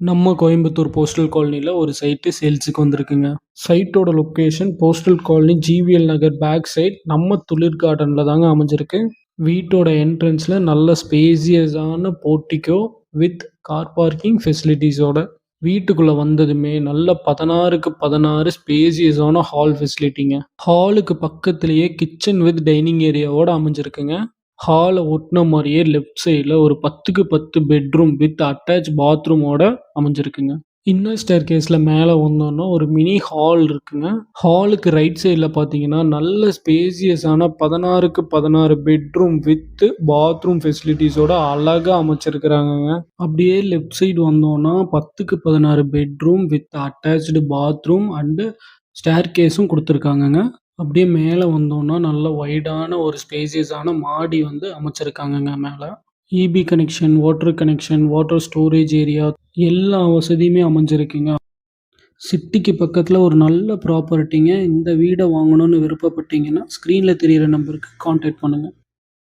நம்ம கோயம்புத்தூர் போஸ்டல் காலனில ஒரு சைட்டு சேல்ஸுக்கு வந்திருக்குங்க. சைட்டோட லொக்கேஷன் போஸ்டல் காலனி ஜிவிஎல் நகர் பேக் சைட் நம்ம துளிர் கார்டன்ல தாங்க அமைஞ்சிருக்கு. வீட்டோட என்ட்ரன்ஸ்ல நல்ல ஸ்பேசியஸான போர்ட்டிகோ வித் கார் பார்க்கிங் ஃபெசிலிட்டிஸோட வீட்டுக்குள்ள வந்ததுமே நல்ல 16க்கு 16 ஸ்பேசியஸான ஹால் ஃபெசிலிட்டிங்க. ஹாலுக்கு பக்கத்திலேயே கிச்சன் வித் டைனிங் ஏரியாவோட அமைஞ்சிருக்குங்க. ஹால ஒட்டுன மாரியே லெஃப்ட் சைடுல ஒரு 10க்கு 10 பெட்ரூம் வித் அட்டாச் பாத்ரூமோட அமைஞ்சிருக்குங்க. இன்னர் ஸ்டேர்கேஸ்ல மேல வந்தோம்னா ஒரு மினி ஹால் இருக்குங்க. ஹாலுக்கு ரைட் சைடுல பார்த்தீங்கன்னா, நல்ல ஸ்பேசியஸான 16க்கு 16 பெட்ரூம் வித் பாத்ரூம் ஃபெசிலிட்டிஸோட அழகா அமைச்சிருக்கிறாங்கங்க. அப்படியே லெஃப்ட் சைடு வந்தோம்னா 10க்கு 16 bedroom with attached bathroom and ஸ்டேர்கேஸும் குடுத்துருக்காங்கங்க. அப்படியே மேல வந்தோம்னா, நல்ல வைடான ஒரு ஸ்பேசியஸான மாடி வந்து அமைச்சிருக்காங்கங்க மேல. EB connection, water connection, water storage area எல்லா வசதியுமே அமைஞ்சிருக்குங்க. சிட்டிக்கு பக்கத்துல ஒரு நல்ல ப்ராப்பர்ட்டிங்க. இந்த வீட வாங்கணும்னு விருப்பப்பட்டீங்கன்னா, ஸ்க்ரீன்ல தெரியிற நம்பருக்கு கான்டாக்ட் பண்ணுங்க.